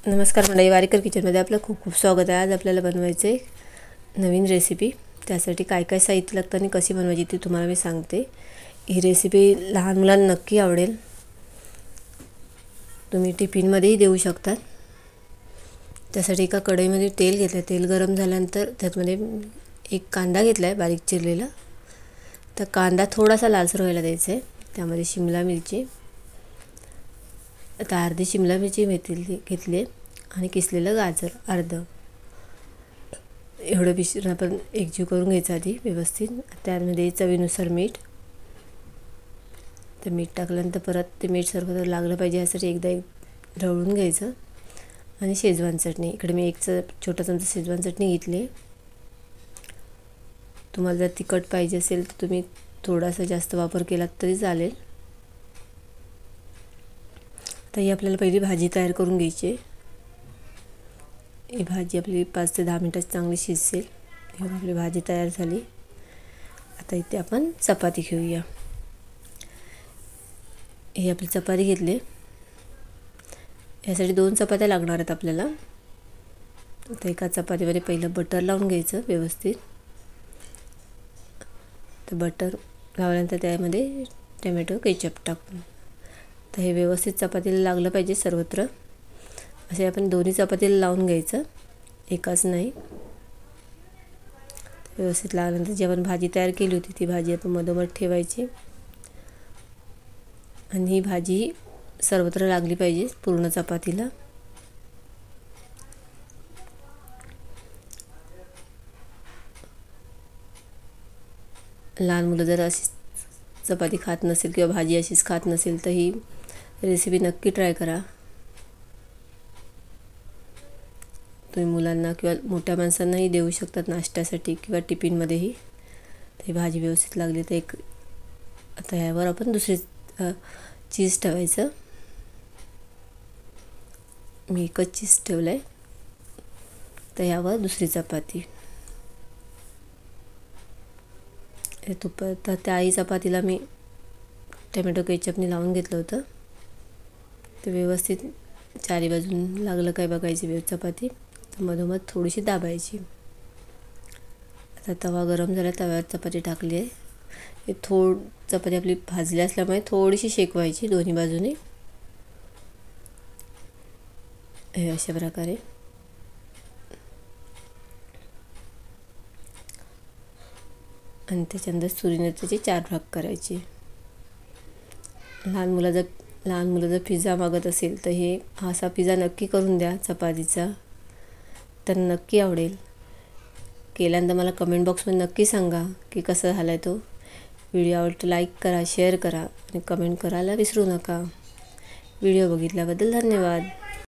नमस्कार मंडळी, वारीकर किचनमध्ये आपलं खूप खूप स्वागत आहे। आज आपल्याला बनवायचे नवीन रेसिपी। त्यासाठी काय काय साहित्य लागतं आणि कशी बनवायची ते तुम्हाला मी सांगते। ही रेसिपी लहान मुलांना नक्की आवडेल, तुम्ही टिफिनमध्येही देऊ शकता। त्यासाठी एका कढईमध्ये तेल घेतलं, तेल गरम झाल्यानंतर त्यामध्ये एक कांदा घेतलाय बारीक चिरलेला। तर कांदा थोडासा लालसर व्हायला द्यायचा आहे। त्यामध्ये शिमला मिरची, आता अर्धी शिमला मिरची घेतली आणि किसलेलं गाजर अर्ध। एवढं मिश्रण आपण एकजीव करून घ्यायचं आधी व्यवस्थित। त्यामध्ये चवीनुसार मीठ, तर मीठ टाकल्यानंतर परत ते मीठ सर्व लागलं पाहिजे यासाठी एकदा ढवळून घ्यायचं। आणि शेजवान चटणी, इकडे मी एक छोटा चमचा शेजवान चटणी घेतली। तुम्हाला जर तिखट पाहिजे असेल तर तुम्ही थोडासा जास्त वापर केलात तरी चालेल। तर ही आपल्याला पहिली भाजी तयार करून घ्यायची आहे। ही भाजी आपली 5 ते 10 मिनिटात चांगली शिजेल। ही आपली भाजी तयार झाली। आता इथे आपण चपाती घेऊया। ही आपली चपाती घेतली, यासाठी 2 चपात्या लागणार आहेत आपल्याला। तर एका चपातीमध्ये पहिलं बटर लावून घ्यायचं व्यवस्थित। तर बटर लावल्यानंतर त्यामध्ये टोमॅटो केचप टाकून, तर हे व्यवस्थित चपातीला लागलं पाहिजे सर्वत्र। असे आपण दोन्ही चपातीला लावून घ्यायचं, एकाच नाही। व्यवस्थित लागल्यानंतर जी आपण भाजी तयार केली होती ती भाजी आपण मधोमध ठेवायची आणि ही भाजी सर्वत्र लागली पाहिजे पूर्ण चपातीला। लहान मुलं जर अशी चपाती खात नसेल किंवा भाजी अशीच खात नसेल तर ही रेसिपी नक्की ट्राय करा। तुम्ही मुलांना किंवा मोठ्या माणसांनाही देऊ शकतात नाश्त्यासाठी किंवा टिफिनमध्येही। ही भाजी व्यवस्थित लागली तर एक आता यावर आपण दुसरे चीज ठेवायचं। मी एकच चीज ठेवलं आहे। तर यावर दुसरी चपाती, हे तुपात त्याही चपातीला मी टोमॅटो केचपने लावून घेतलं होतं। ते व्यवस्थित चारी बाजून लागलं काय बघायची चपाती, तर मधोमध थोडीशी दाबायची। आता तवा गरम झाला, तव्यावर चपाती टाकली आहे। हे चपाती आपली भाजली असल्यामुळे थोडीशी शेकवायची दोन्ही बाजूने, हे अशा प्रकारे। आणि त्याच्यानंतर सुरीने त्याचे 4 भाग करायचे। लहान मुलं जर पिझ्झा मागत असेल तर असा पिझ्झा नक्की करून द्या चपातीचा, तर नक्की आवडेल। केल्यानंतर मला कमेंट बॉक्समध्ये नक्की सांगा की कसा झाला तो। व्हिडिओ आवडला लाईक करा, शेअर करा आणि कमेंट करायला विसरू नका। व्हिडिओ बघितल्याबद्दल धन्यवाद।